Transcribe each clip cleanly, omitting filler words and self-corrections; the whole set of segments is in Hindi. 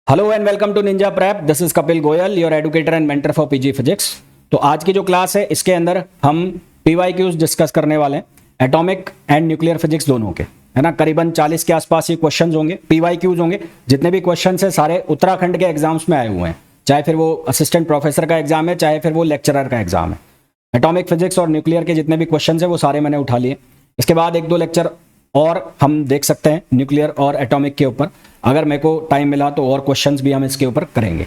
Hello and welcome to Ninja Prep. This is Kapil Goyal, your educator and mentor for PG physics. तो आज की जो क्लास है इसके अंदर हम पीवाईक्यूज डिस्कस करने वाले हैं, एटॉमिक एंड न्यूक्लियर फिजिक्स दोनों के, है ना। करीबन 40 के आसपास ये क्वेश्चंस होंगे, पीवाईक्यूज होंगे। जितने भी क्वेश्चंस है सारे उत्तराखंड के एग्जाम्स में आए हुए हैं, चाहे फिर वो असिस्टेंट प्रोफेसर का एग्जाम है, चाहे फिर वो लेक्चरर का एग्जाम है। एटॉमिक फिजिक्स और न्यूक्लियर के जितने भी क्वेश्चन है वो सारे मैंने उठा लिए। इसके बाद एक दो लेक्चर और हम देख सकते हैं न्यूक्लियर और एटॉमिक के ऊपर। अगर मेरे को टाइम मिला तो और क्वेश्चंस भी हम इसके ऊपर करेंगे।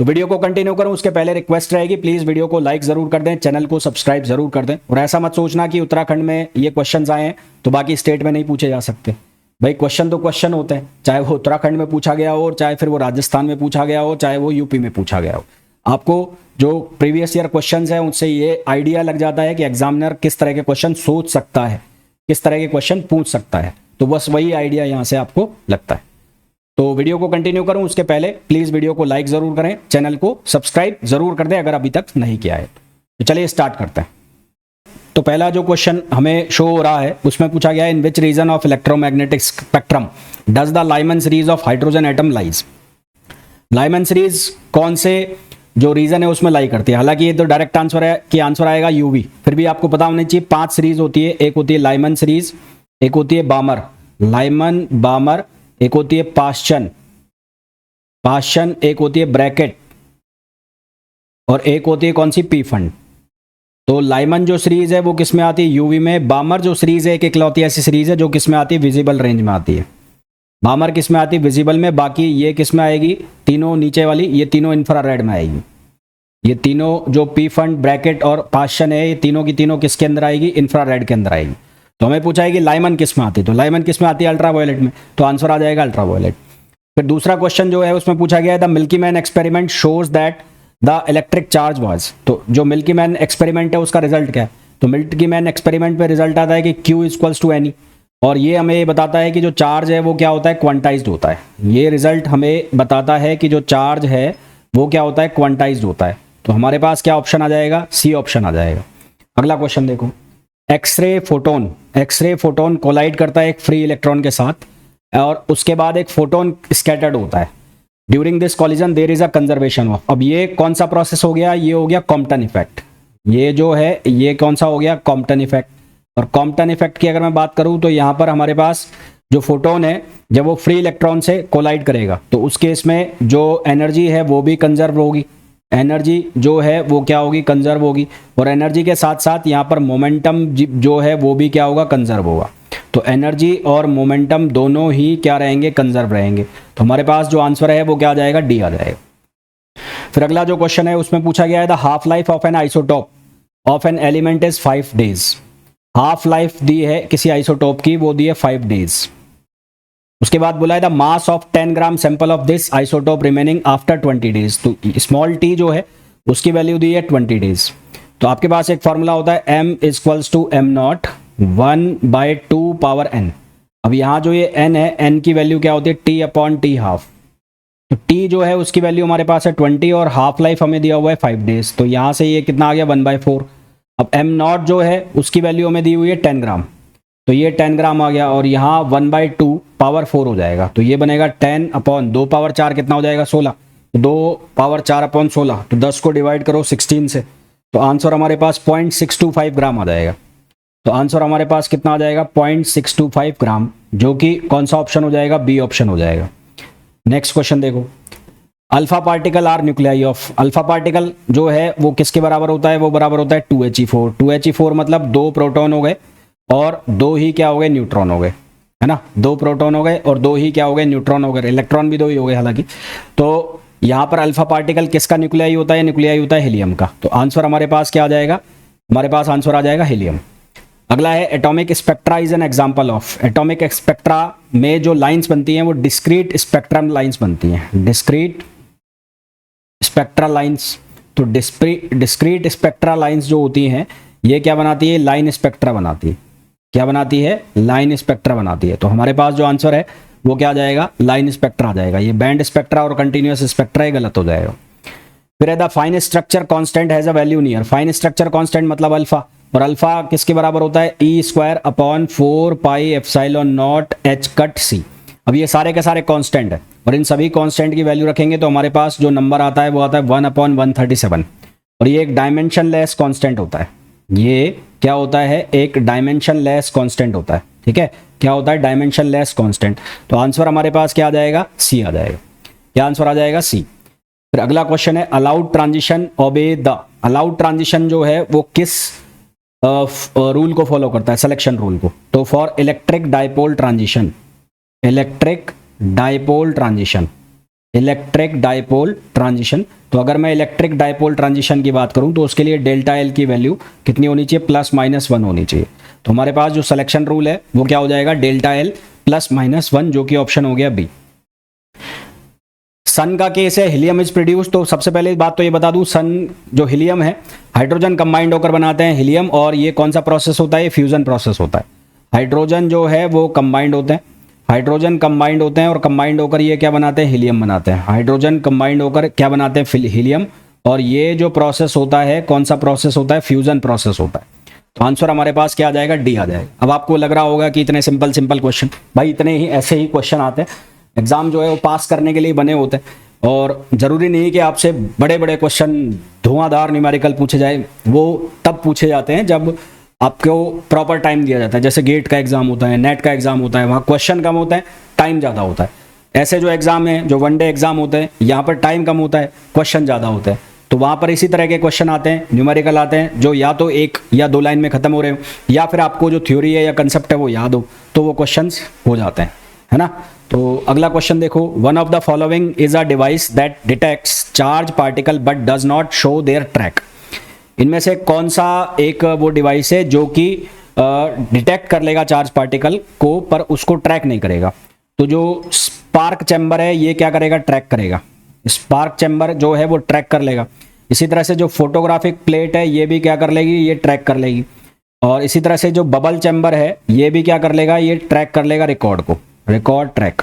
तो वीडियो को कंटिन्यू करूं उसके पहले रिक्वेस्ट रहेगी, प्लीज वीडियो को लाइक जरूर कर दें, चैनल को सब्सक्राइब जरूर कर दें। और ऐसा मत सोचना कि उत्तराखंड में ये क्वेश्चंस आए हैं तो बाकी स्टेट में नहीं पूछे जा सकते। भाई क्वेश्चन तो क्वेश्चन होते हैं, चाहे वो उत्तराखंड में पूछा गया हो, चाहे फिर वो राजस्थान में पूछा गया हो, चाहे वो यूपी में पूछा गया हो। आपको जो प्रीवियस ईयर क्वेश्चन है उनसे ये आइडिया लग जाता है कि एग्जामिनर किस तरह के क्वेश्चन सोच सकता है, किस तरह के क्वेश्चन पूछ सकता है। तो बस वही आइडिया यहाँ से आपको लगता है। तो वीडियो को कंटिन्यू करूं उसके पहले प्लीज वीडियो को लाइक जरूर करें, चैनल को सब्सक्राइब जरूर कर दें अगर अभी तक नहीं किया है। तो चलिए स्टार्ट करते हैं। तो पहला जो क्वेश्चन हमें शो हो रहा है उसमें पूछा गया है, in which region of electromagnetic spectrum does the Lyman series of hydrogen atom lies. Lyman series कौन से जो रीजन है उसमें लाई करती है। हालांकि ये तो डायरेक्ट आंसर है कि आंसर आएगा यूवी, फिर भी आपको पता होनी चाहिए 5 सीरीज होती है। एक होती है लाइमन सीरीज, एक होती है बामर, लाइमन बामर, एक होती है पाश्चन, एक होती है ब्रैकेट, और एक होती है कौन सी, पी फंड। तो लाइमन जो सीरीज है वो किस में आती है, यूवी में। बामर जो सीरीज है एक इकलौती ऐसी सीरीज है जो किस में आती है, विजिबल रेंज में आती है। बामर किस में आती है, विजिबल में। बाकी ये किस में आएगी, तीनों नीचे वाली, ये तीनों इंफ्रारेड में आएगी। ये तीनों जो पी फंड, ब्रैकेट और पाश्चन है, ये तीनों की तीनों किसके अंदर आएगी, इंफ्रारेड के अंदर आएगी। तो हमें पूछा है कि लाइमन किस में आती है, तो लाइमन किस में आती है, अल्ट्रावायलेट में। तो आंसर आ जाएगा अल्ट्रावायलेट। फिर दूसरा क्वेश्चन जो है उसमें पूछा गया है, the milky man experiment shows that the electric charge was. तो जो मिल्की मैन एक्सपेरिमेंट है उसका रिजल्ट क्या है, तो मिल्की मैन एक्सपेरिमेंट में रिजल्ट आता है कि Q इक्वल्स टू एनी, और ये हमें ये बताता है कि जो चार्ज है वो क्या होता है, क्वांटाइज्ड होता है। ये रिजल्ट हमें बताता है कि जो चार्ज है वो क्या होता है, क्वांटाइज्ड होता है। तो हमारे पास क्या ऑप्शन आ जाएगा, सी ऑप्शन आ जाएगा। अगला क्वेश्चन देखो, एक्सरे फोटोन कोलाइड करता है एक फ्री इलेक्ट्रॉन के साथ, और उसके बाद एक फोटोन स्कैटर्ड होता है। During this collision there is a conservation of. अब ये कौन सा प्रोसेस हो गया, ये हो गया कॉम्पटन इफेक्ट। ये जो है ये कौन सा हो गया, कॉम्पटन इफेक्ट। और कॉम्पटन इफेक्ट की अगर मैं बात करूं तो यहाँ पर हमारे पास जो फोटोन है जब वो फ्री इलेक्ट्रॉन से कोलाइड करेगा तो उस केस में जो एनर्जी है वो भी कंजर्व होगी, एनर्जी जो है वो क्या होगी, कंजर्व होगी। और एनर्जी के साथ साथ यहाँ पर मोमेंटम जो है वो भी क्या होगा, कंजर्व होगा। तो एनर्जी और मोमेंटम दोनों ही क्या रहेंगे, कंजर्व रहेंगे। तो हमारे पास जो आंसर है वो क्या आ जाएगा, डी आ जाएगा। फिर अगला जो क्वेश्चन है उसमें पूछा गया है, the half life of an isotope of an element is 5 days. Half life दी है किसी आइसोटोप की, वो दी है 5 डेज। उसके बाद बोला है the mass of 10 gram sample of this isotope remaining after 20 days. तो स्मॉल टी जो है उसकी वैल्यू दी है 20 डेज। तो आपके पास एक फॉर्मूला होता है m equals to m naught 1/2 power n। अब यहाँ जो ये n है, n की वैल्यू क्या होती है, t अपॉन टी हाफ। तो t जो है उसकी वैल्यू हमारे पास है 20 और हाफ लाइफ हमें दिया हुआ है 5 डेज। तो यहाँ से ये कितना आ गया, 1/4। अब m नॉट जो है उसकी वैल्यू हमें दी हुई है 10 ग्राम, तो ये 10 ग्राम आ गया, और यहाँ 1/2 पावर 4 हो जाएगा। तो ये बनेगा 10 अपॉन 2 पावर 4 कितना हो जाएगा, 16। तो 2 पावर 4 अपॉन 16, तो 10 को डिवाइड करो 16 से, तो आंसर हमारे पास 0.625 ग्राम आ जाएगा। तो आंसर हमारे पास कितना आ जाएगा, 0.625 ग्राम, जो कि कौन सा ऑप्शन हो जाएगा, बी ऑप्शन हो जाएगा। नेक्स्ट क्वेश्चन देखो, alpha particle are nuclei of. Alpha particle जो है वो किसके बराबर होता है, वो बराबर होता है 2He4। 2He4 मतलब 2 प्रोटॉन हो गए और 2 ही क्या हो गए, न्यूट्रॉन हो गए, है ना। 2 प्रोटॉन हो गए और 2 ही क्या हो गए, न्यूट्रॉन हो गए। इलेक्ट्रॉन भी 2 ही हो गए हालांकि। तो यहाँ पर अल्फा पार्टिकल किसका न्यूक्लियाई होता है, न्यूक्लियाई होता है हीलियम का। तो आंसर हमारे पास क्या आ जाएगा, हमारे पास आंसर आ जाएगा हीलियम। अगला है atomic spectra is an example of. Atomic spectra में जो लाइंस बनती हैं वो डिस्क्रीट स्पेक्ट्रम लाइंस बनती हैं, डिस्क्रीट स्पेक्ट्रा लाइंस। तो डिस्क्रीट स्पेक्ट्रा लाइंस जो होती हैं ये क्या बनाती है, लाइन स्पेक्ट्रा बनाती है। क्या बनाती है, लाइन स्पेक्ट्रा बनाती है। तो हमारे पास जो आंसर है वो क्या आ जाएगा, लाइन स्पेक्ट्रा आ जाएगा। ये बैंड स्पेक्ट्रा और कंटिन्यूअस स्पेक्ट्रा ये गलत हो जाएगा। फिर है the fine structure constant has a value near. Fine structure constant मतलब अल्फा, और अल्फा किसके बराबर होता है, E² upon 4 pi epsilon not H cut C। अब ये सारे के सारे कांस्टेंट है, और इन सभी कांस्टेंट की वैल्यू रखेंगे तो हमारे पास जो नंबर आता है वो आता है 1/137। और ये एक डायमेंशनलेस कांस्टेंट होता है। ये क्या होता है? एक डायमेंशनलेस कांस्टेंट होता है। ठीक है, क्या होता है? Dimensionless constant. तो आंसर हमारे पास क्या आ जाएगा? सी आ जाएगा। क्या आंसर आ जाएगा? सी। फिर अगला क्वेश्चन है allowed transition obey the. Allowed transition जो है वो किस रूल को फॉलो करता है? सिलेक्शन रूल को। तो for electric dipole transition, electric dipole transition, electric dipole transition. तो अगर मैं इलेक्ट्रिक डाइपोल ट्रांजिशन की बात करूं तो उसके लिए डेल्टा एल की वैल्यू कितनी होनी चाहिए? +-1 होनी चाहिए। तो हमारे पास जो सिलेक्शन रूल है वो क्या हो जाएगा? डेल्टा एल +-1, जो कि ऑप्शन हो गया बी। सन का केस है हीलियम इज प्रोड्यूस। तो सबसे पहले बात तो ये बता दूं, सन जो हीलियम है, हाइड्रोजन कंबाइंड होकर बनाते हैं हीलियम, और ये कौन सा प्रोसेस होता है? ये फ्यूजन प्रोसेस होता है। हाइड्रोजन जो है वो कंबाइंड होते हैं, हाइड्रोजन कंबाइंड होते हैं और कंबाइंड होकर ये क्या बनाते हैं? हीलियम बनाते हैं। हाइड्रोजन कंबाइंड होकर क्या बनाते हैं? हीलियम। और ये जो प्रोसेस होता है कौन सा प्रोसेस होता है? फ्यूजन प्रोसेस होता है। तो आंसर हमारे पास क्या आ जाएगा? डी आ जाएगा। अब आपको लग रहा होगा कि इतने सिंपल सिंपल क्वेश्चन, भाई इतने ही ऐसे ही क्वेश्चन आते हैं। एग्जाम जो है वो पास करने के लिए बने होते हैं और ज़रूरी नहीं कि आपसे बड़े बड़े क्वेश्चन धुआंधार न्यूमेरिकल पूछे जाए। वो तब पूछे जाते हैं जब आपको प्रॉपर टाइम दिया जाता है। जैसे गेट का एग्जाम होता है, नेट का एग्जाम होता है, वहाँ क्वेश्चन कम होता है, टाइम ज़्यादा होता है। ऐसे जो एग्जाम है, जो वनडे एग्जाम होते हैं, यहाँ पर टाइम कम होता है, क्वेश्चन ज़्यादा होते हैं। तो वहाँ पर इसी तरह के क्वेश्चन आते हैं, न्यूमेरिकल आते हैं, जो या तो 1 या 2 लाइन में खत्म हो रहे हो, या फिर आपको जो थ्योरी है या कंसेप्ट है वो याद हो, तो वो क्वेश्चन हो जाते हैं, है ना। तो अगला क्वेश्चन देखो, one of the following is a device that detects charge particle but does not show their track. इनमें से कौन सा एक वो डिवाइस है जो कि डिटेक्ट कर लेगा चार्ज पार्टिकल को पर उसको ट्रैक नहीं करेगा? तो जो स्पार्क चैम्बर है ये क्या करेगा? ट्रैक करेगा। स्पार्क चैम्बर जो है वो ट्रैक कर लेगा। इसी तरह से जो फोटोग्राफिक प्लेट है ये भी क्या कर लेगी? ये ट्रैक कर लेगी। और इसी तरह से जो बबल चैम्बर है ये भी क्या कर लेगा? ये ट्रैक कर लेगा रिकॉर्ड को, रिकॉर्ड ट्रैक।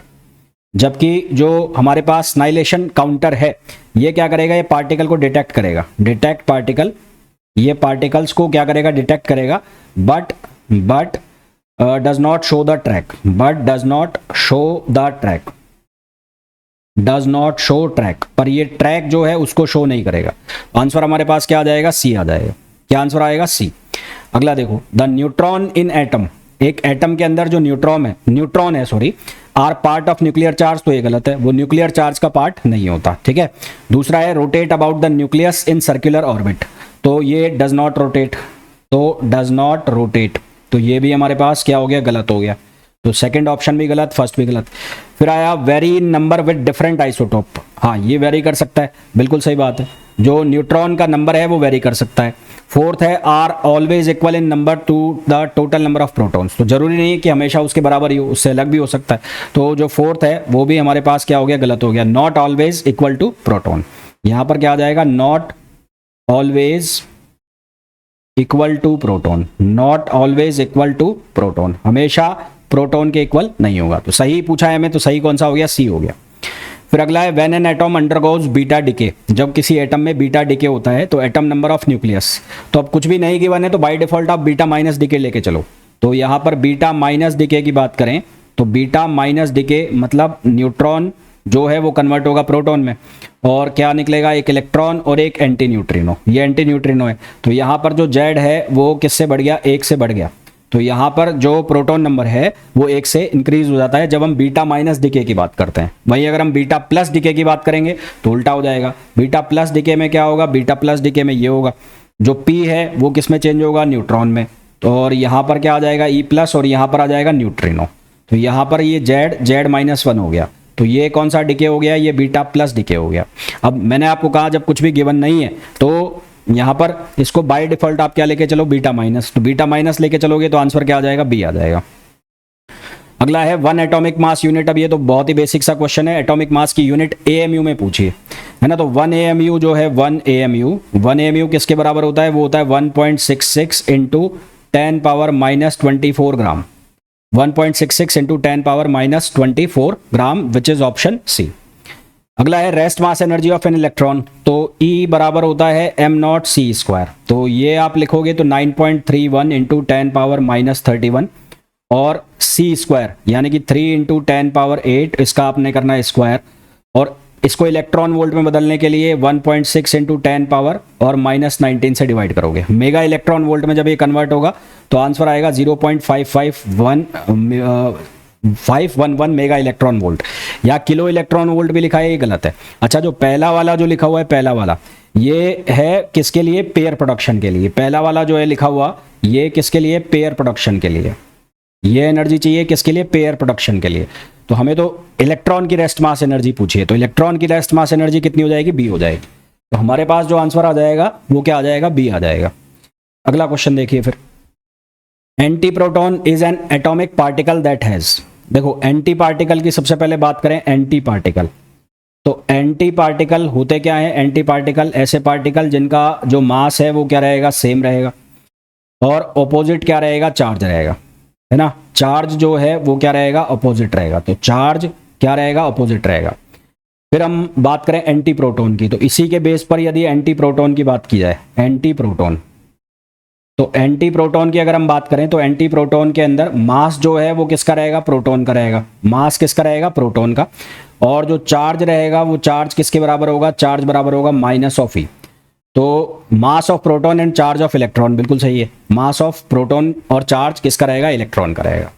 जबकि जो हमारे पास स्नाइलेशन काउंटर है ये क्या करेगा? ये पार्टिकल को डिटेक्ट करेगा, डिटेक्ट पार्टिकल, ये पार्टिकल्स को क्या करेगा? डिटेक्ट करेगा, but does not show the track, but does not show the track, does not show track, पर ये ट्रैक जो है उसको शो नहीं करेगा। आंसर हमारे पास क्या आ जाएगा? सी आ जाएगा। क्या आंसर आएगा? सी। अगला देखो, द न्यूट्रॉन इन एटम, एक एटम के अंदर जो न्यूट्रॉन है sorry, are part of nuclear charge. तो ये गलत है, वो न्यूक्लियर चार्ज का पार्ट नहीं होता। ठीक है। दूसरा है rotate about the nucleus in circular orbit. तो ये डज नॉट रोटेट, तो डज नॉट रोटेट, तो ये भी हमारे पास क्या हो गया? गलत हो गया। तो सेकंड ऑप्शन भी गलत, फर्स्ट भी गलत। फिर आया very number with different isotope. हाँ, ये वेरी कर सकता है, बिल्कुल सही बात है। जो न्यूट्रॉन का नंबर है वो वेरी कर सकता है। फोर्थ है are always equal in number to the total number of protons. तो जरूरी नहीं है कि हमेशा उसके बराबर ही हो, उससे अलग भी हो सकता है। तो जो फोर्थ है वो भी हमारे पास क्या हो गया? गलत हो गया। Not always equal to proton, यहां पर क्या आ जाएगा? Not always equal to proton, not always equal to proton, हमेशा प्रोटॉन के इक्वल नहीं होगा। तो सही पूछा है हमें, तो सही कौन सा हो गया? सी हो गया। फिर अगला है when an atom undergoes beta decay. जब किसी एटम में बीटा डिके होता है तो एटम नंबर ऑफ न्यूक्लियस, तो अब कुछ भी नहीं गिवन है तो बाय डिफॉल्ट आप बीटा माइनस डिके लेके चलो। तो यहाँ पर बीटा माइनस डिके की बात करें तो बीटा माइनस डिके मतलब न्यूट्रॉन जो है वो कन्वर्ट होगा प्रोटॉन में, और क्या निकलेगा? एक इलेक्ट्रॉन और एक एंटी न्यूट्रिनो। ये एंटी न्यूट्रिनो है, तो यहाँ पर जो जेड है वो किससे बढ़ गया? 1 से बढ़ गया। तो यहाँ पर जो प्रोटॉन नंबर है वो 1 से इंक्रीज हो जाता है जब हम बीटा माइनस डिके की बात करते हैं। वहीं अगर हम बीटा प्लस डिके की बात करेंगे तो उल्टा हो जाएगा। बीटा प्लस डिके में क्या होगा? बीटा प्लस डिके में ये होगा, जो पी है वो किस में चेंज होगा? न्यूट्रॉन में। तो और यहाँ पर क्या आ जाएगा? ई प्लस, और यहाँ पर आ जाएगा न्यूट्रिनो। तो यहाँ पर ये जेड -1 हो गया। तो ये कौन सा डिके हो गया? ये बीटा प्लस डिके हो गया। अब मैंने आपको कहा जब कुछ भी गिवन नहीं है तो यहाँ पर इसको बाय डिफॉल्ट आप क्या लेके चलो? Beta minus. तो बीटा माइनस लेके चलोगे तो आंसर क्या आ जाएगा? बी आ जाएगा। अगला है 1 एटॉमिक मास यूनिट। अब ये तो बहुत ही बेसिक सा क्वेश्चन है, एटॉमिक मास की यूनिट एएमयू में पूछिए, है ना। तो 1 AMU जो है 1 AMU किसके बराबर होता है? वो होता है 1.66 into 10⁻⁻24 gram. 1.66 into 10⁻⁻24 gram, which is option C. अगला है rest mass energy of an electron. तो E बराबर होता है m0c²। तो ये आप लिखोगे तो 9.31 इंटू 10⁻⁻31 और सी स्क्वायर यानी कि 3 इंटू 10⁸ इसका आपने करना है स्क्वायर, और इसको इलेक्ट्रॉन वोल्ट में बदलने के लिए 1.6 इंटू 10 पावर और -19 से डिवाइड करोगे। मेगा इलेक्ट्रॉन वोल्ट में जब ये कन्वर्ट होगा तो आंसर आएगा 0.511 मेगा इलेक्ट्रॉन वोल्ट, या किलो इलेक्ट्रॉन वोल्ट भी लिखा है, ये गलत है। अच्छा, जो पहला वाला जो लिखा हुआ है, पहला वाला ये है किसके लिए? पेयर प्रोडक्शन के लिए। पहला वाला जो है लिखा हुआ, ये किसके लिए? पेयर प्रोडक्शन के लिए। ये एनर्जी चाहिए किसके लिए? पेयर प्रोडक्शन के लिए। तो हमें तो इलेक्ट्रॉन की रेस्ट मास एनर्जी पूछिए, तो इलेक्ट्रॉन की रेस्ट मास एनर्जी कितनी हो जाएगी? बी हो जाएगी। तो हमारे पास जो आंसर आ जाएगा वो क्या आ जाएगा? बी आ जाएगा। अगला क्वेश्चन देखिए फिर। Anti proton is an atomic particle that has, देखो एंटी पार्टिकल की सबसे पहले बात करें, एंटी पार्टिकल। तो एंटी पार्टिकल होते क्या है? एंटी पार्टिकल ऐसे पार्टिकल जिनका जो मास है वो क्या रहेगा? सेम रहेगा, और ऑपोजिट क्या रहेगा? चार्ज रहेगा, है ना। चार्ज जो है वो क्या रहेगा? अपोजिट रहेगा। तो चार्ज क्या रहेगा? अपोजिट रहेगा। फिर हम बात करें एंटी प्रोटॉन की, तो इसी के बेस पर यदि एंटी प्रोटॉन की बात की जाए, एंटी प्रोटॉन, तो एंटी प्रोटॉन की अगर हम बात करें तो एंटी प्रोटॉन के अंदर मास जो है वो किसका रहेगा? प्रोटॉन का रहेगा। मास किसका रहेगा? प्रोटॉन का। और जो चार्ज रहेगा वो चार्ज किसके बराबर होगा? चार्ज बराबर होगा माइनस ऑफ ई। तो mass of proton and charge of electron, बिल्कुल सही है। मास ऑफ प्रोटॉन और चार्ज किसका रहेगा? इलेक्ट्रॉन का रहेगा।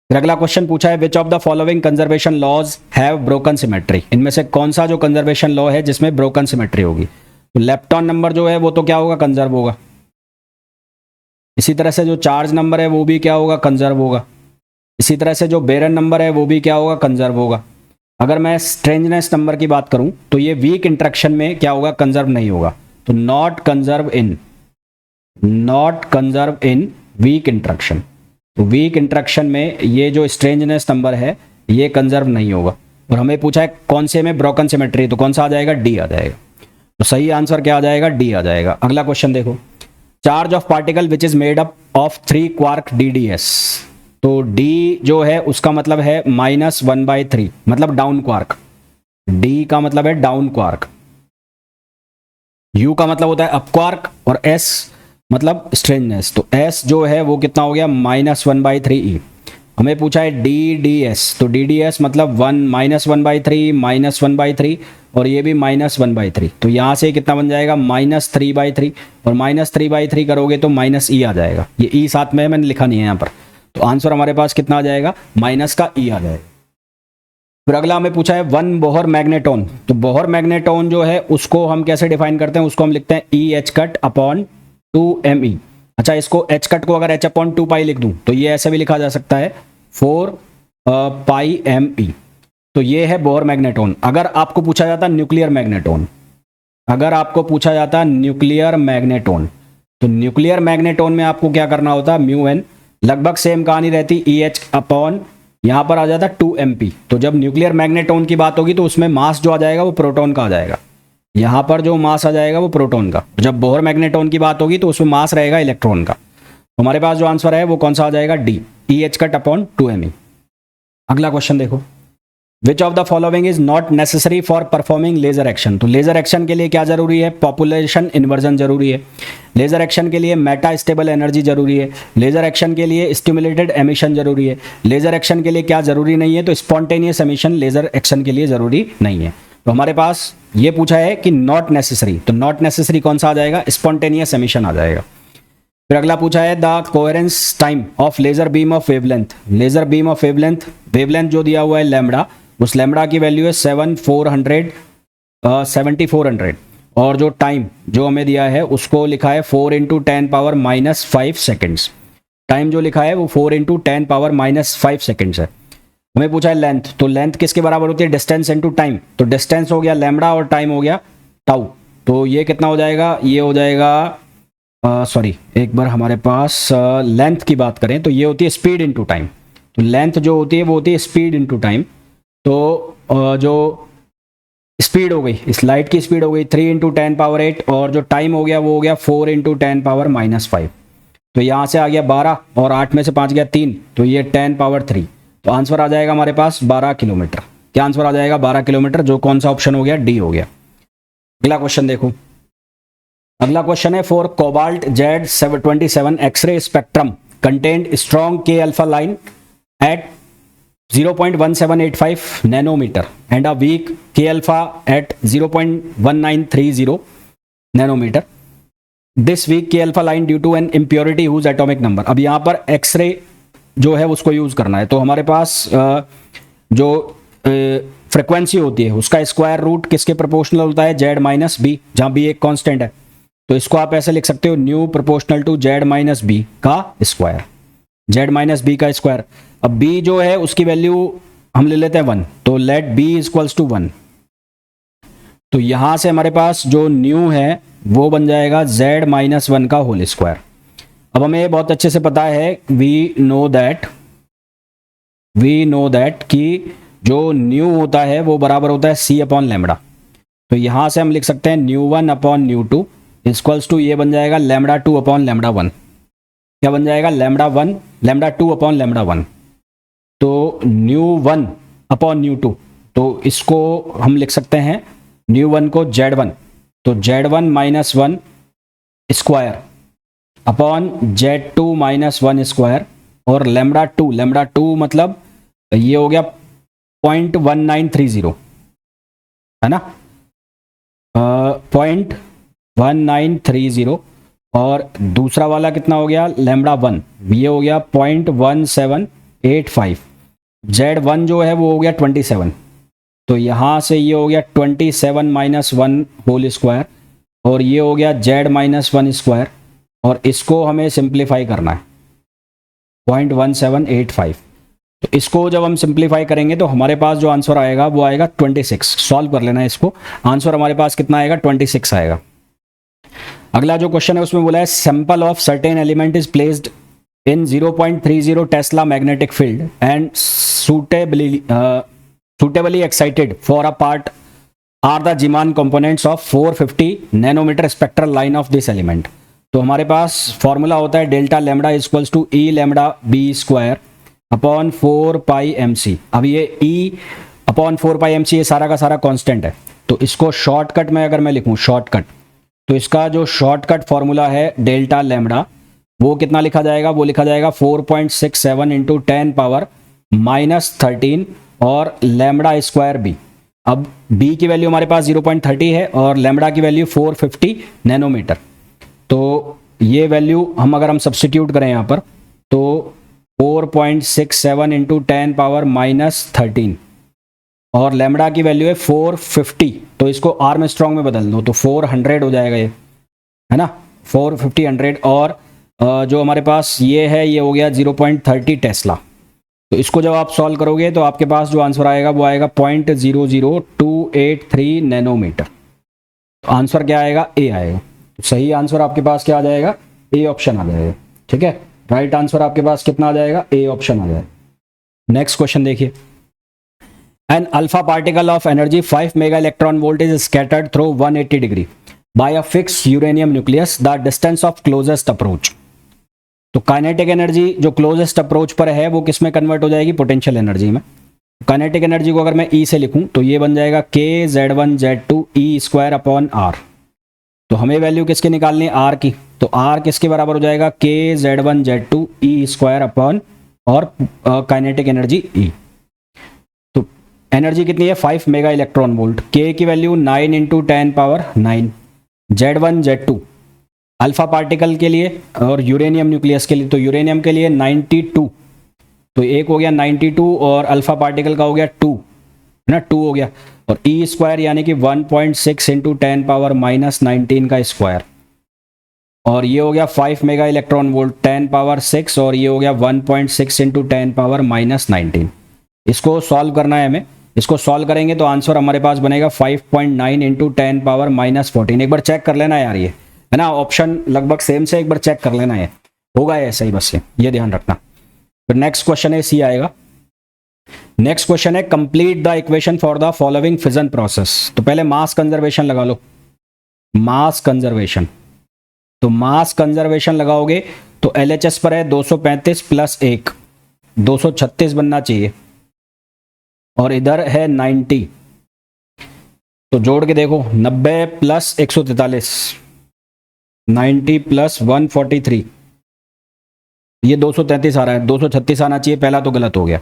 फिर अगला क्वेश्चन पूछा है, which of the following conservation laws have broken symmetry, इनमें से कौन सा जो कंजर्वेशन लॉ है जिसमें ब्रोकन सिमेट्री होगी? तो लेप्टॉन नंबर जो है वो तो क्या होगा? कंजर्व होगा। इसी तरह से जो चार्ज नंबर है वो भी क्या होगा? कंजर्व होगा। इसी तरह से जो बेरन नंबर है वो भी क्या होगा? कंजर्व होगा। अगर मैं स्ट्रेंजनेस नंबर की बात करूं तो ये वीक इंटरेक्शन में क्या होगा? कंजर्व नहीं होगा। तो not conserve in weak interaction. तो वीक इंटरेक्शन में ये जो स्ट्रेंजनेस नंबर है ये कंजर्व नहीं होगा। और हमें पूछा है कौन से में ब्रोकन सिमेट्री, तो कौन सा आ जाएगा? डी आ जाएगा। तो सही आंसर क्या आ जाएगा? डी आ जाएगा। अगला क्वेश्चन देखो, charge of particle which is made up of 3 quark DDS। तो डी जो है उसका मतलब है -1/3, मतलब डाउन क्वार्क। डी का मतलब है डाउन क्वार्क, यू का मतलब होता है अप क्वार्क, और एस मतलब स्ट्रेंजनेस। तो एस जो है वो कितना हो गया? -1/3E। हमें पूछा है DDS, तो DDS मतलब 1/3 -1/3, और ये भी -1/3। तो यहाँ से कितना बन जाएगा? -3/3, और -3/3 करोगे तो -E आ जाएगा। ये E साथ में है, मैंने लिखा नहीं है यहाँ पर। तो आंसर हमारे पास कितना आ जाएगा? माइनस का E आ जाएगा। फिर अगला हमें पूछा है वन बोहर मैग्नेटोन। तो बोहर मैग्नेटोन जो है उसको हम कैसे डिफाइन करते हैं? उसको हम लिखते हैं EH/2me। अच्छा, इसको H कट को अगर H/2π लिख दूं तो ये ऐसे भी लिखा जा सकता है 4πme। तो ये है बोहर मैग्नेटोन। अगर आपको पूछा जाता न्यूक्लियर मैग्नेटोन, अगर आपको पूछा जाता न्यूक्लियर मैग्नेटोन, तो न्यूक्लियर मैग्नेटोन में आपको क्या करना होता? μn, लगभग सेम कहानी रहती। EH/ यहाँ पर आ जाता 2mp। तो जब न्यूक्लियर मैग्नेटोन की बात होगी तो उसमें मास जो आ जाएगा वो प्रोटॉन का आ जाएगा। यहाँ पर जो मास आ जाएगा वो प्रोटॉन का। जब बोहर मैग्नेटोन की बात होगी तो उसमें मास रहेगा इलेक्ट्रॉन का। तो हमारे पास जो आंसर है वो कौन सा आ जाएगा? D, EH/2me। अगला क्वेश्चन देखो, which of the following is not necessary for performing laser action. तो लेजर एक्शन के लिए क्या जरूरी है? पॉपुलेशन इन्वर्जन जरूरी है। लेजर एक्शन के लिए मेटा स्टेबल एनर्जी जरूरी है। लेजर एक्शन के लिए स्टिमुलेटेड एमिशन जरूरी है। लेजर एक्शन के लिए क्या जरूरी नहीं है? तो स्पॉन्टेनियस एमिशन लेजर एक्शन के लिए जरूरी नहीं है। तो हमारे पास ये पूछा है कि नॉट नेसेसरी, तो नॉट नेसेसरी कौन सा आ जाएगा? स्पॉन्टेनियस एमिशन आ जाएगा। फिर अगला पूछा है the coherence time of laser beam of wavelength. Laser beam of wavelength जो दिया हुआ है लैम्बडा, उस लैम्बडा की वैल्यू है 7400, और जो टाइम जो हमें दिया है उसको लिखा है 4 × 10⁻⁻5 सेकेंड्स। टाइम जो लिखा है वो 4 × 10⁻⁻5 सेकेंड्स है। हमें पूछा है लेंथ, तो लेंथ किसके बराबर होती है? Distance into time. तो डिस्टेंस हो गया लैम्बडा और टाइम हो गया टाउ। तो ये कितना हो जाएगा? ये हो जाएगा एक बार हमारे पास लेंथ की बात करें तो ये होती है स्पीड इनटू टाइम। तो लेंथ जो होती है वो होती है स्पीड इनटू टाइम। तो जो स्पीड हो गई, इस लाइट की स्पीड हो गई 3 × 10⁸, और जो टाइम हो गया वो हो गया 4 × 10⁻⁻5। तो यहाँ से आ गया 12, और 8 में से 5 गया 3, तो ये 10⁻3। तो आंसर आ जाएगा हमारे पास 12 किलोमीटर। क्या आंसर आ जाएगा? 12 किलोमीटर, जो कौन सा ऑप्शन हो गया? डी हो गया। अगला क्वेश्चन देखो, अगला क्वेश्चन है for cobalt Z27 X ray spectrum contained strong K alpha line at 0.1785 nanometer and a weak K alpha at 0.1930 nanometer. This weak K alpha line due to an impurity whose atomic number. अब यहाँ पर एक्सरे जो है उसको यूज करना है, तो हमारे पास जो फ्रिक्वेंसी होती है उसका स्क्वायर रूट किसके प्रोपोर्शनल होता है, जेड माइनस बी, जहाँ बी एक कांस्टेंट है। तो इसको आप ऐसे लिख सकते हो, nu proportional to Z minus B का स्क्वायर, जेड माइनस बी का स्क्वायर। अब बी जो है उसकी वैल्यू हम ले लेते हैं 1, तो लेट बी इक्वल्स टू 1। तो यहां से हमारे पास जो न्यू है वो बन जाएगा जेड माइनस 1 का होल स्क्वायर। अब हमें बहुत अच्छे से पता है, वी नो दैट कि जो न्यू होता है वो बराबर होता है सी अपॉन लैम्बडा। तो यहां से हम लिख सकते हैं nu 1 upon nu 2 equals to, ये बन जाएगा लैम्बडा 2 अपॉन लैम्बडा 1। क्या बन जाएगा, लैम्बडा 1 लैम्बडा 2 अपॉन लैम्बडा 1। तो न्यू 1 अपॉन न्यू 2, तो इसको हम लिख सकते हैं न्यू 1 को Z1, तो Z1 minus 1 square upon Z2 minus 1 square, और लैम्बडा 2 मतलब ये हो गया 0.1930, है ना, 0.1930, और दूसरा वाला कितना हो गया, लैम्बडा 1, ये हो गया 0.1785। Z1 जो है वो हो गया 27, तो यहाँ से ये हो गया 27 माइनस 1 होल स्क्वायर, और ये हो गया Z माइनस 1 स्क्वायर, और इसको हमें सिंप्लीफाई करना है 0.1785। तो इसको जब हम सिंप्लीफाई करेंगे तो हमारे पास जो आंसर आएगा वो आएगा 26। सॉल्व कर लेना है इसको, आंसर हमारे पास कितना आएगा, 26 आएगा। अगला जो क्वेश्चन है उसमें बोला है sample of certain element is placed in 0.30 Tesla magnetic field and suitably excited for a part are the Zeeman components of 450 nanometer spectral line of this element। तो हमारे पास फॉर्मूला होता है delta lambda equals to E lambda B square upon 4 pi M C. अब ये ई अपॉन 4 पाई एम सी ये सारा का सारा कांस्टेंट है, तो इसको शॉर्टकट में अगर मैं लिखूं शॉर्टकट, तो इसका जो शॉर्टकट फॉर्मूला है डेल्टा लैम्बडा वो कितना लिखा जाएगा, वो लिखा जाएगा 4.67 इंटू 10 पावर माइनस 13 और लैम्बडा स्क्वायर बी। अब बी की वैल्यू हमारे पास 0.30 है और लैम्बडा की वैल्यू 450 नैनोमीटर। तो ये वैल्यू अगर हम सब्स्टिट्यूट करें यहाँ पर, तो 4.67 इंटू 10 पावर माइनस 13 और लैम्बडा की वैल्यू है 450, तो इसको आर्मस्ट्रॉन्ग में बदल दो तो 400 हो जाएगा, ये है ना, 450 100, और जो हमारे पास ये है ये हो गया 0.30 टेस्ला। तो इसको जब आप सॉल्व करोगे तो आपके पास जो आंसर आएगा वो आएगा 0.00283 नैनोमीटर। तो आंसर क्या आएगा, ए आएगा। तो सही आंसर आपके पास क्या आ जाएगा, ए ऑप्शन आ जाएगा। ठीक है, राइट आंसर आपके पास कितना आ जाएगा, ए ऑप्शन आ जाएगा। नेक्स्ट क्वेश्चन देखिए, an alpha particle of energy 5 mega electron volt is scattered through 180 degree by a fix uranium nucleus, the distance of closest approach. तो काइनेटिक एनर्जी जो क्लोजेस्ट अप्रोच पर है वो किस में कन्वर्ट हो जाएगी, पोटेंशियल एनर्जी में। काइनेटिक एनर्जी को अगर मैं ई से लिखूं तो ये बन जाएगा k z1 z2 E square upon R. तो हमें वैल्यू किसकी निकालनी है, आर की, तो आर किसके बराबर हो जाएगा, k z1 z2 E square upon और काइनेटिक एनर्जी ई। तो एनर्जी कितनी है, 5 मेगा इलेक्ट्रॉन वोल्ट, k की value 9 into 10 power 9, z1 z2 alpha particle के लिए और यूरेनियम न्यूक्लियस के लिए, तो यूरेनियम के लिए 92, तो एक हो गया 92 और अल्फा पार्टिकल का हो गया 2, है ना, 2 हो गया, और ई स्क्वायर यानी कि 1.6 इंटू 10 पावर माइनस 19 का स्क्वायर, और ये हो गया 5 मेगा इलेक्ट्रॉन वोल्ट 10 पावर 6, और ये हो गया 1.6 इंटू 10 पावर माइनस 19। इसको सॉल्व करना है हमें, इसको सॉल्व करेंगे तो आंसर हमारे पास बनेगा 5.9 इंटू 10 पावर माइनस 14। एक बार चेक कर लेना यार, ये है ना, ऑप्शन लगभग सेम से, एक बार चेक कर लेना, है होगा ऐसा ही, बस ये ध्यान रखना। फिर नेक्स्ट क्वेश्चन है सी आएगा। नेक्स्ट क्वेश्चन है complete the equation for the following fission process. तो पहले मास कंजर्वेशन लगा लो, मास कंजर्वेशन, तो मास कंजर्वेशन लगाओगे तो LHS पर है 235 प्लस 1 236 बनना चाहिए, और इधर है 90, तो जोड़ के देखो 90 प्लस 143 90 प्लस 143 ये 233 आ रहा है, 236 आना चाहिए, पहला तो गलत हो गया।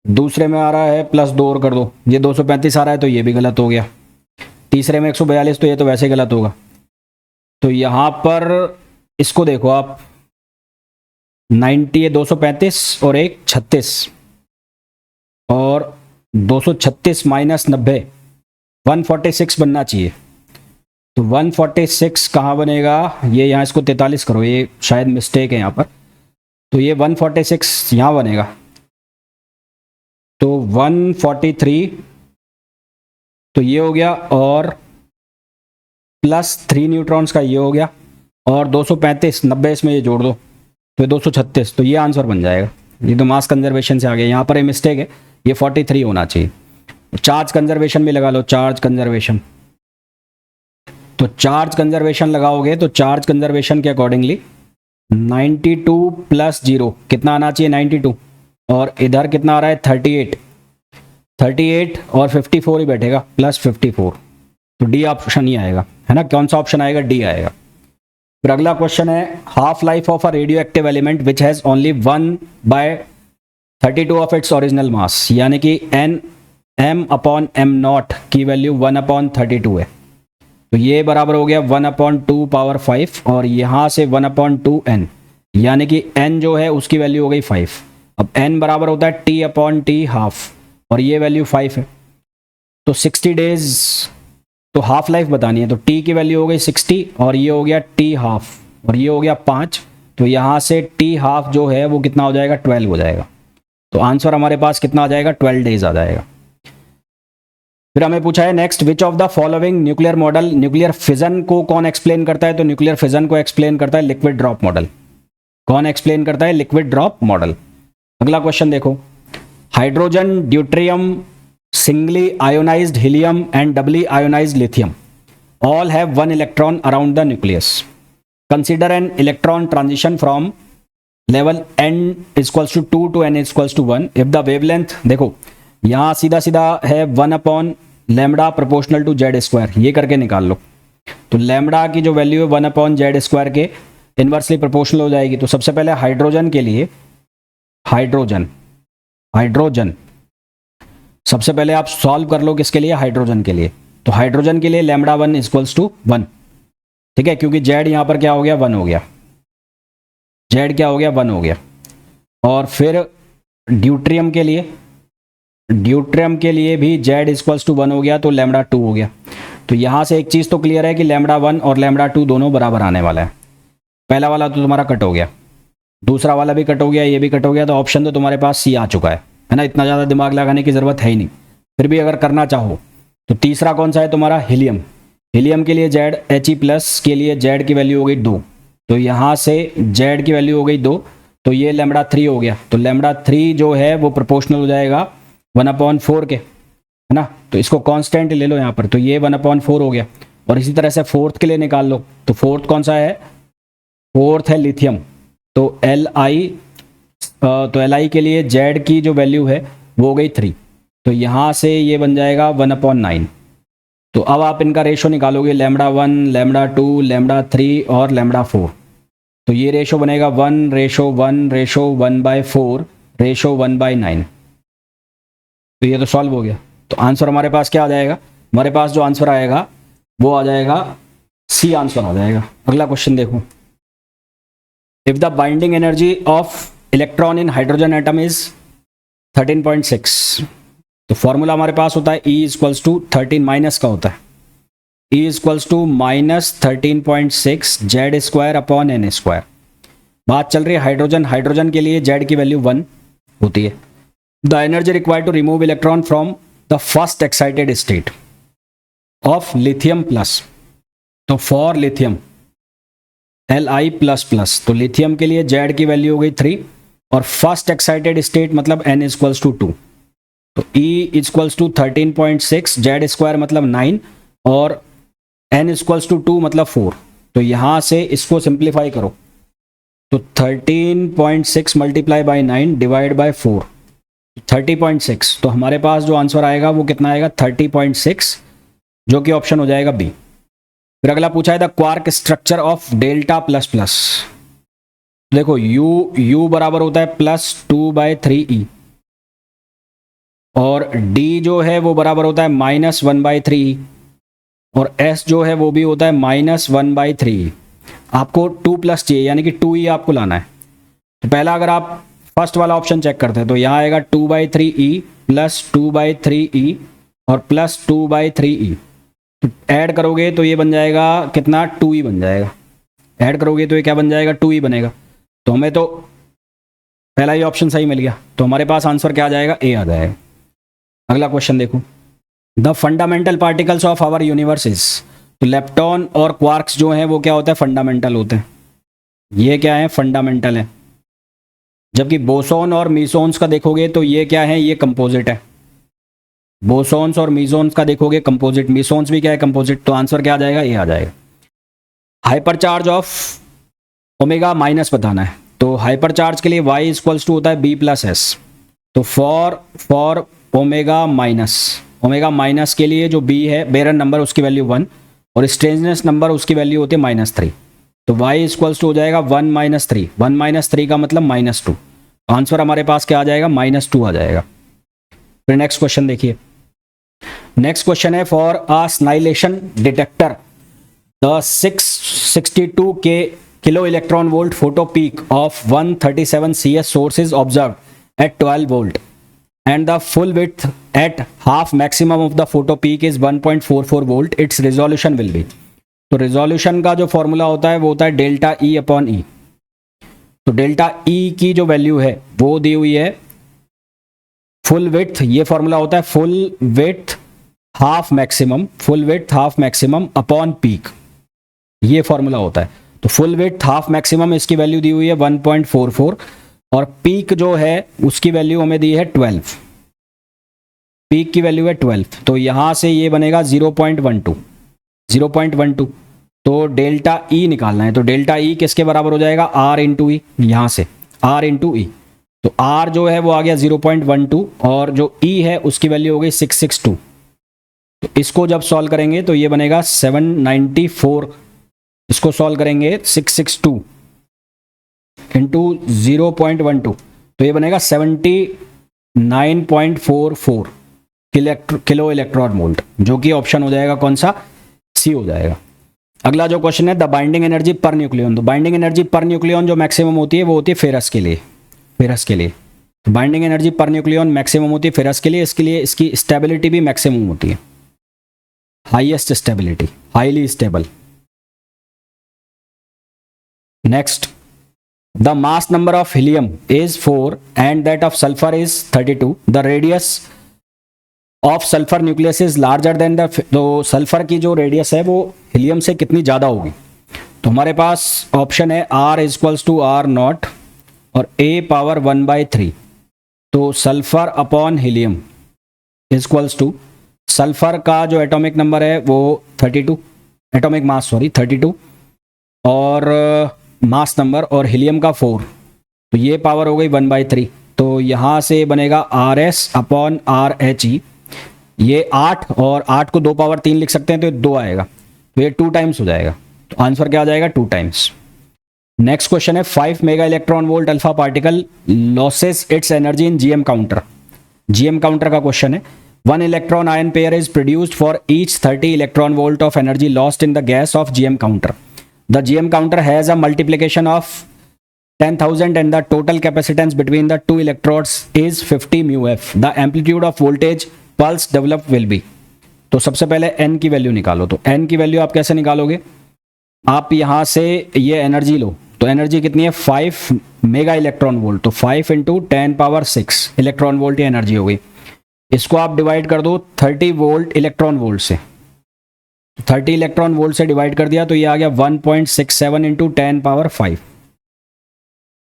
दूसरे में आ रहा है +2 और कर दो, ये 235 आ रहा है तो ये भी गलत हो गया। तीसरे में 142, तो ये तो वैसे ही गलत होगा। तो यहाँ पर इसको देखो आप, 90 है, 235 और एक 36, और 236 माइनस 90, 146 बनना चाहिए। तो 146 कहाँ बनेगा, ये यहाँ इसको 43 करो, ये शायद मिस्टेक है यहाँ पर। तो ये 146 यहाँ बनेगा, तो 143 तो ये हो गया, और +3 न्यूट्रॉन्स का ये हो गया, और 235 90 इसमें ये जोड़ दो तो 236, तो ये आंसर बन जाएगा। ये तो मास कंजर्वेशन से आ गया, यहाँ पर ये मिस्टेक है, ये 43 होना चाहिए। चार्ज कंजर्वेशन में लगा लो, चार्ज कंजर्वेशन। तो चार्ज कंजर्वेशन लगाओगे तो चार्ज कंजर्वेशन के अकॉर्डिंगली 92 + 0 कितना आना चाहिए, 92, और इधर कितना आ रहा है 38, 38 और 54 ही बैठेगा, +54, तो डी ऑप्शन ही आएगा, है ना। कौन सा ऑप्शन आएगा, डी आएगा। फिर अगला क्वेश्चन है, half life of a radioactive element which has only 1/32 of its original mass, यानी कि m/m0 की वैल्यू 1/32 है। तो ये बराबर हो गया 1/2 पावर 5, और यहाँ से 1/2n, यानी कि n जो है उसकी वैल्यू हो गई 5। अब n बराबर होता है t/t हाफ, और ये वैल्यू 5 है। तो 60 डेज, तो हाफ लाइफ बतानी है, तो t की वैल्यू हो गई 60, और ये हो गया t हाफ, और ये हो गया 5। तो यहाँ से t हाफ जो है वो कितना हो जाएगा, 12 हो जाएगा। तो आंसर हमारे पास कितना आ जाएगा, 12 डेज आ जाएगा। फिर हमें पूछा है next, which of the following nuclear model, nuclear fission को कौन एक्सप्लेन करता है, तो न्यूक्लियर फिजन को एक्सप्लेन करता है लिक्विड ड्रॉप मॉडल। कौन एक्सप्लेन करता है, लिक्विड ड्रॉप मॉडल। अगला क्वेश्चन देखो, hydrogen, deuterium, singly ionized helium and doubly ionized lithium all have one electron around the nucleus. Consider an electron transition from level n equals to 2 to n equals to 1 if the wavelength, देखो यहाँ सीधा सीधा है 1/λ प्रोपोर्शनल टू जेड स्क्वायर, ये करके निकाल लो। तो लैम्बडा की जो वैल्यू है 1/z² के इन्वर्सली प्रोपोर्शनल हो जाएगी। तो सबसे पहले हाइड्रोजन के लिए, हाइड्रोजन सबसे पहले आप सॉल्व कर लो, किसके लिए, हाइड्रोजन के लिए। तो हाइड्रोजन के लिए λ1 इक्वल्स टू 1, ठीक है, क्योंकि जेड यहाँ पर क्या हो गया, 1 हो गया, जेड क्या हो गया, 1 हो गया। और फिर ड्यूट्रियम के लिए भी जेड इक्वल्स टू 1 हो गया, तो λ2 हो गया। तो यहाँ से एक चीज़ तो क्लियर है कि λ1 और λ2 दोनों बराबर आने वाला है। पहला वाला तो तुम्हारा कट हो गया, दूसरा वाला भी कट हो गया, ये भी कट हो गया, तो ऑप्शन तो तुम्हारे पास सी आ चुका है ना। इतना ज़्यादा दिमाग लगाने की ज़रूरत है ही नहीं। फिर भी अगर करना चाहो तो तीसरा कौन सा है तुम्हारा, हीलियम। हीलियम के लिए जेड, He+ के लिए जेड की वैल्यू हो गई 2, तो यहाँ से जेड की वैल्यू हो गई 2, तो ये λ3 हो गया। तो λ3 जो है वो प्रोपोर्शनल हो जाएगा 1/4 के, है ना। तो इसको कांस्टेंट ले लो यहाँ पर, तो ये 1/4 हो गया। और इसी तरह से फोर्थ के लिए निकाल लो, तो फोर्थ कौन सा है, फोर्थ है लिथियम। तो Li के लिए जेड की जो वैल्यू है वो हो गई 3, तो यहाँ से ये बन जाएगा 1/9। तो अब आप इनका रेशो निकालोगे, λ1, λ2, λ3 और λ4। तो ये रेशो बनेगा 1:1:1/4 रेशो 1/9। तो ये तो सॉल्व हो गया। तो आंसर हमारे पास क्या आ जाएगा, हमारे पास जो आंसर आएगा वो आ जाएगा सी आंसर आ जाएगा। अगला क्वेश्चन देखो, if the binding energy of electron in hydrogen atom is 13.6, तो फॉर्मूला हमारे पास होता है E इक्वल्स टू 13 माइनस का होता है, E equals to -13.6 Z² n²। बात चल रही है हाइड्रोजन के लिए जेड की वैल्यू 1 होती है। The energy required to remove electron from the first excited state of lithium plus, तो फॉर लिथियम Li++, तो लिथियम के लिए जेड की वैल्यू हो गई 3, और फर्स्ट एक्साइटेड स्टेट मतलब n इक्वल्स टू 2, तो E इक्वल्स टू 13.6 Z² मतलब 9 और n इक्वल्स टू 2 मतलब 4। तो यहाँ से इसको सिंप्लीफाई करो, तो 13.6 मल्टीप्लाई बाई 9 डिवाइड बाय 4, 30.6। तो हमारे पास जो आंसर आएगा वो कितना आएगा, 30.6, जो कि ऑप्शन हो जाएगा बी। फिर अगला पूछा है द क्वार्क स्ट्रक्चर ऑफ Δ++। देखो u बराबर होता है +2/3e, और d जो है वो बराबर होता है -1/3e, और s जो है वो भी होता है -1/3e। आपको 2 प्लस चाहिए, यानी कि 2e आपको लाना है। तो पहला अगर आप फर्स्ट वाला ऑप्शन चेक करते हैं तो यहाँ आएगा 2/3e + 2/3e और +2/3e। तो ऐड करोगे तो ये बन जाएगा कितना, 2e बन जाएगा। ऐड करोगे तो ये क्या बन जाएगा, 2e बनेगा। तो हमें तो पहला ही ऑप्शन सही मिल गया, तो हमारे पास आंसर क्या आ जाएगा, ए आ जाएगा। अगला क्वेश्चन देखो, the fundamental particles of our universe is. तो लेप्टॉन और क्वार्क्स जो हैं वो क्या होता है, फंडामेंटल होते हैं। ये क्या है, फंडामेंटल है। जबकि बोसॉन और मीसॉन्स का देखोगे तो ये क्या है, ये कंपोजिट है। बोसॉन्स और मीसॉन्स का देखोगे कंपोजिट, मीसॉन्स भी क्या है, कंपोजिट। तो आंसर क्या आ जाएगा, ये आ जाएगा। हाइपरचार्ज ऑफ ओमेगा माइनस बताना है, तो हाइपरचार्ज के लिए y इक्वल्स टू होता है b + s। तो फॉर ओमेगा माइनस के लिए जो b है, बेरन नंबर, उसकी वैल्यू 1 और स्ट्रेंजनेस नंबर उसकी वैल्यू होती है -3। तो y इक्वल्स टू हो जाएगा 1 - 3। 1 - 3 का मतलब -2। आंसर हमारे पास क्या आ जाएगा, -2 आ जाएगा। फिर नेक्स्ट क्वेश्चन देखिए। नेक्स्ट क्वेश्चन है, for a scintillation detector the 662 kilo electron volt photo peak of 137 CS source is observed at 12 volt and the full width at half maximum of the photo peak is 1.44 volt. Its resolution will be। तो रेजोल्यूशन का जो फॉर्मूला होता है वो होता है डेल्टा E/E। तो डेल्टा E की जो वैल्यू है वो दी हुई है फुल विड्थ, ये फॉर्मूला होता है full width half maximum upon peak, ये फॉर्मूला होता है। तो फुल विड्थ हाफ मैक्सिमम इसकी वैल्यू दी हुई है 1.44 और पीक जो है उसकी वैल्यू हमें दी है 12। पीक की वैल्यू है 12, तो यहां से ये बनेगा 0.12। तो डेल्टा ई निकालना है, तो डेल्टा ई किसके बराबर हो जाएगा, R × E। यहां से R × E, तो R जो है वो आ गया 0.12 और जो E है उसकी वैल्यू हो गई 662। तो इसको जब सॉल्व करेंगे तो ये बनेगा 794। इसको सॉल्व करेंगे 662 इंटू 0.12 तो ये बनेगा 79.44 किलो इलेक्ट्रॉन वोल्ट, जो कि ऑप्शन हो जाएगा कौन सा, सी हो जाएगा। अगला जो क्वेश्चन है, the binding energy per nucleon. तो बाइंडिंग एनर्जी पर न्यूक्लियन जो मैक्सिमम होती है वो होती है फेरस के लिए। तो binding energy per nucleon maximum होती है फेरस के लिए, इसके लिए इसकी स्टेबिलिटी भी मैक्सिमम होती है, highest stability, highly stable. Next, the mass number of helium is 4 and that of sulphur is 32। The radius of sulphur nucleus is larger than the. तो सल्फर की जो रेडियस है वो हीलियम से कितनी ज़्यादा होगी। तो हमारे पास ऑप्शन है R इक्वल्स टू R0 और A⁻1/3। तो sulphur upon helium equals to, sulphur का जो एटॉमिक नंबर है वो 32, एटॉमिक मास 32 और मास नंबर, और हीलियम का 4, तो ये पावर हो गई 1/3। तो यहाँ से बनेगा RS/RHE। ये 8 और 8 को 2 पावर 3 लिख सकते हैं, तो ये 2 आएगा, तो ये 2 टाइम्स हो जाएगा। तो आंसर क्या आ जाएगा, 2 टाइम्स। नेक्स्ट क्वेश्चन है, 5 mega electron volt alpha particle losses it's energy in GM counter. GM counter का क्वेश्चन है, 1 electron ion pair is produced for each 30 electron volt of energy lost in the gas off GM counter. The GM counter has a multiplication of 10,000 and the total capacitance between the two electrodes is 50 μF. The amplitude of voltage pulse developed will be। तो सबसे पहले n की वैल्यू निकालो। तो n की वैल्यू आप कैसे निकालोगे, आप यहाँ से ये एनर्जी लो, तो एनर्जी कितनी है 5 मेगा इलेक्ट्रॉन वोल्ट, तो 5 × 10⁻6 इलेक्ट्रॉन वोल्ट ये एनर्जी हो गई। इसको आप डिवाइड कर दो 30 वोल्ट इलेक्ट्रॉन वोल्ट से, 30 इलेक्ट्रॉन वोल्ट से डिवाइड कर दिया तो ये आ गया 1.67 × 10⁻5।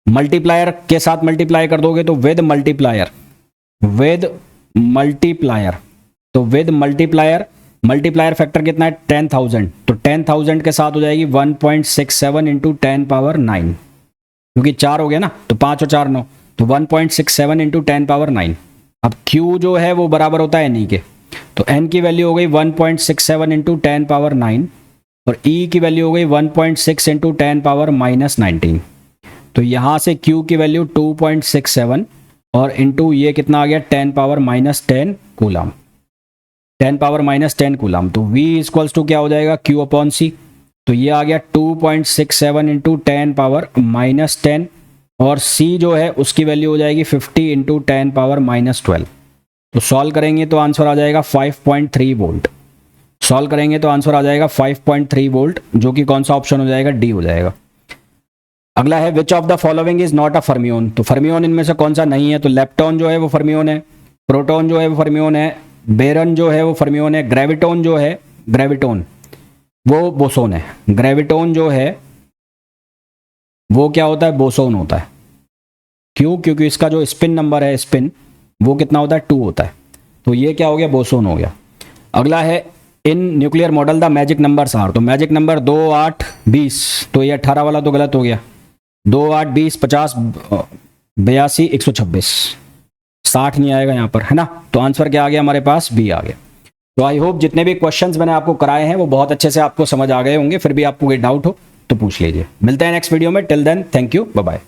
मल्टीप्लायर के साथ मल्टीप्लाई कर दोगे तो विद मल्टीप्लायर, तो विद मल्टीप्लायर फैक्टर कितना है 10,000, तो 10,000 के साथ हो जाएगी 1.67 × 10⁻9, क्योंकि 4 हो गया ना, तो 5 और 4 9, तो 1.67 × 10⁻9। अब Q जो है वो बराबर होता है N के, तो n की वैल्यू हो गई 1.67 × 10⁻9 और e की वैल्यू हो गई 1.6 × 10⁻−19। तो यहाँ से Q की वैल्यू 2.67 और इनटू ये कितना आ गया 10 power minus 10 coulomb, 10 power minus 10 coulomb. तो V इक्वल्स टू क्या हो जाएगा Q अपॉन C। तो ये आ गया 2.67 इंटू 10 पावर माइनस 10 और C जो है उसकी वैल्यू हो जाएगी 50 इंटू 10 पावर माइनस 12। तो सॉल्व करेंगे तो आंसर आ जाएगा 5.3 वोल्ट। सॉल्व करेंगे तो आंसर आ जाएगा 5.3 वोल्ट, जो कि कौन सा ऑप्शन हो जाएगा, डी हो जाएगा। अगला है which of the following is not a fermion. तो फर्मियोन इनमें से कौन सा नहीं है, तो लेप्टॉन जो है वो फर्मियोन है, प्रोटॉन जो है वो फर्मियोन है, बेरन जो है वो फर्मियोन है, ग्रेविटोन जो है, ग्रेविटोन वो बोसोन है। ग्रेविटोन जो है वो क्या होता है, बोसोन होता है। क्यों? क्योंकि इसका जो स्पिन नंबर है, स्पिन वो कितना होता है, 2 होता है। तो ये क्या हो गया, बोसोन हो गया। अगला है in nuclear model the magic numbers are. तो मैजिक नंबर 2, 8, 20। तो ये 18 वाला तो गलत हो गया। 2, 8, 20, 50, 82, 126, 60 नहीं आएगा यहाँ पर, है ना। तो आंसर क्या आ गया हमारे पास, बी आ गया। तो आई होप जितने भी क्वेश्चंस मैंने आपको कराए हैं वो बहुत अच्छे से आपको समझ आ गए होंगे। फिर भी आपको कोई डाउट हो तो पूछ लीजिए। मिलते हैं नेक्स्ट वीडियो में। Till then thank you, bye bye.